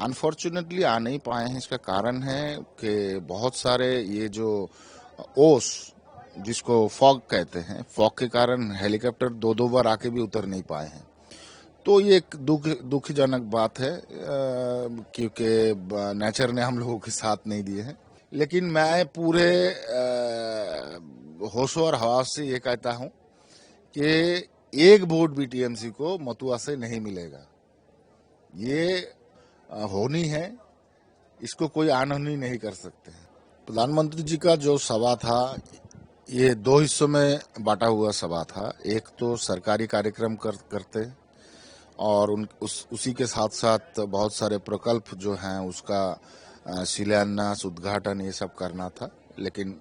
Unfortunately आ नहीं पाए हैं। इसका कारण है कि बहुत सारे ये जो ओस जिसको फॉग कहते हैं, फॉग के कारण हेलीकॉप्टर दो दो बार आके भी उतर नहीं पाए हैं। तो ये एक दुखजनक बात है, क्योंकि नेचर ने हम लोगों के साथ नहीं दिए हैं। लेकिन मैं पूरे होशो और हवास से ये कहता हूं कि एक वोट भी टीएमसी को मथुआ से नहीं मिलेगा। ये होनी है, इसको कोई अनहोनी नहीं कर सकते हैं। प्रधानमंत्री जी का जो सभा था ये दो हिस्सों में बांटा हुआ सभा था। एक तो सरकारी कार्यक्रम करते और उसी के साथ साथ बहुत सारे प्रकल्प जो हैं उसका शिलान्यास, उद्घाटन ये सब करना था। लेकिन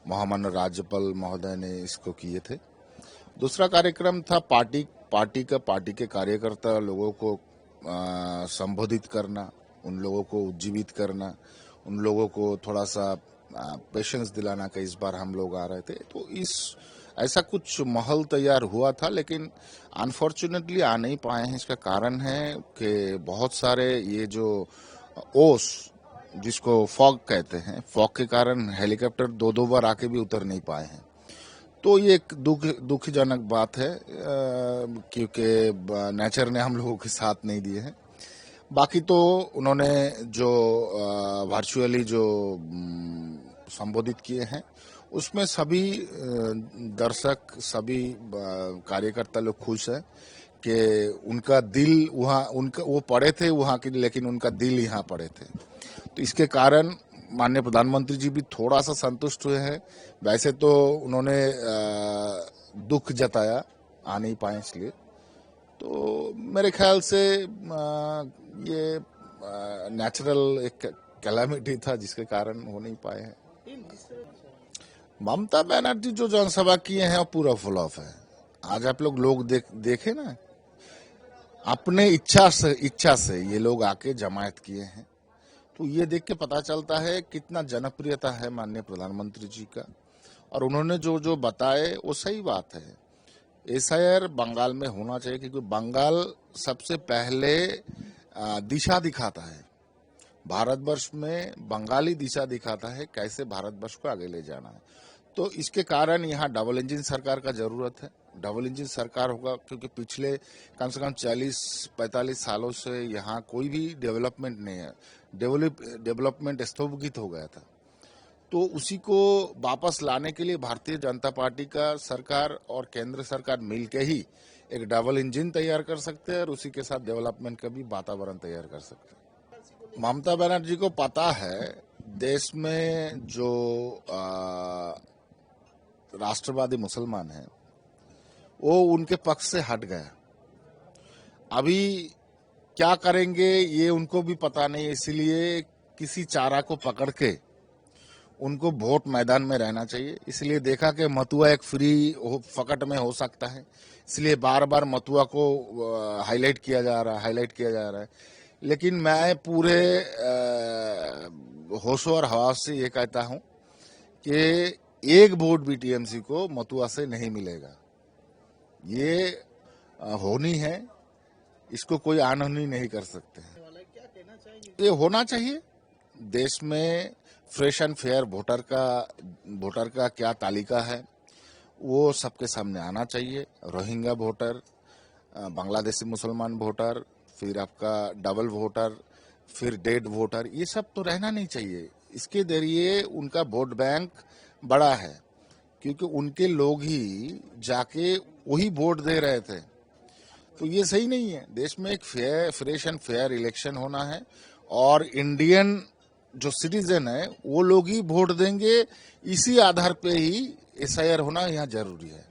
महामाननीय राज्यपाल महोदय ने इसको किए थे। दूसरा कार्यक्रम था पार्टी के कार्यकर्ता लोगों को संबोधित करना, उन लोगों को उज्जीवित करना, उन लोगों को थोड़ा सा पेशेंस दिलाना कि इस बार हम लोग आ रहे थे। तो ऐसा कुछ माहौल तैयार हुआ था, लेकिन अनफॉर्चुनेटली आ नहीं पाए हैं। इसका कारण है कि बहुत सारे ये जो ओस जिसको फॉग कहते हैं, फॉग के कारण हेलीकॉप्टर दो दो बार आके भी उतर नहीं पाए हैं। तो ये एक दुखजनक बात है, क्योंकि नेचर ने हम लोगों के साथ नहीं दिए हैं। बाकी तो उन्होंने जो वर्चुअली जो संबोधित किए हैं उसमें सभी दर्शक, सभी कार्यकर्ता लोग खुश हैं कि उनका दिल वहाँ, उनका वो पड़े थे वहाँ के, लेकिन उनका दिल यहाँ पड़े थे। तो इसके कारण माननीय प्रधानमंत्री जी भी थोड़ा सा संतुष्ट हुए हैं। वैसे तो उन्होंने दुख जताया आ नहीं पाए इसलिए। तो मेरे ख्याल से ये नेचुरल एक कैलामिटी था जिसके कारण हो नहीं पाए हैं। ममता बनर्जी जो जनसभा किए हैं वो पूरा फुल ऑफ है। आज आप लोग देखे ना, अपने इच्छा से ये लोग आके जमायत किए हैं। तो ये देख के पता चलता है कितना जनप्रियता है माननीय प्रधानमंत्री जी का। और उन्होंने जो जो बताए वो सही बात है। एसआईआर बंगाल में होना चाहिए, क्योंकि बंगाल सबसे पहले दिशा दिखाता है। भारतवर्ष में बंगाली दिशा दिखाता है कैसे भारतवर्ष को आगे ले जाना है। तो इसके कारण यहाँ डबल इंजन सरकार का जरूरत है। डबल इंजन सरकार होगा क्योंकि पिछले कम से कम 40-45 सालों से यहाँ कोई भी डेवलपमेंट नहीं है। डेवलपमेंट स्थगित हो गया था। तो उसी को वापस लाने के लिए भारतीय जनता पार्टी का सरकार और केंद्र सरकार मिलके ही एक डबल इंजन तैयार कर सकते हैं और उसी के साथ डेवलपमेंट का भी वातावरण तैयार कर सकते हैं। ममता बनर्जी को पता है देश में जो राष्ट्रवादी मुसलमान हैं वो उनके पक्ष से हट गया। अभी क्या करेंगे ये उनको भी पता नहीं, इसलिए किसी चारा को पकड़ के उनको वोट मैदान में रहना चाहिए। इसलिए देखा कि मथुआ एक फ्री फकट में हो सकता है, इसलिए बार बार मथुआ को हाईलाइट किया जा रहा है। लेकिन मैं पूरे होशो और हवास से ये कहता हूं कि एक वोट भी टीएमसी को मथुआ से नहीं मिलेगा। ये होनी है, इसको कोई अनहोनी नहीं कर सकते हैं। ये होना चाहिए। देश में फ्रेश एंड फेयर वोटर का क्या तालिका है वो सबके सामने आना चाहिए। रोहिंग्या वोटर, बांग्लादेशी मुसलमान वोटर, फिर आपका डबल वोटर, फिर डेड वोटर, ये सब तो रहना नहीं चाहिए। इसके जरिए उनका वोट बैंक बड़ा है, क्योंकि उनके लोग ही जाके वही वोट दे रहे थे। तो ये सही नहीं है। देश में एक फ्रेश एंड फेयर इलेक्शन होना है और इंडियन जो सिटीजन है वो लोग ही वोट देंगे। इसी आधार पे ही एसआईआर होना यहाँ जरूरी है।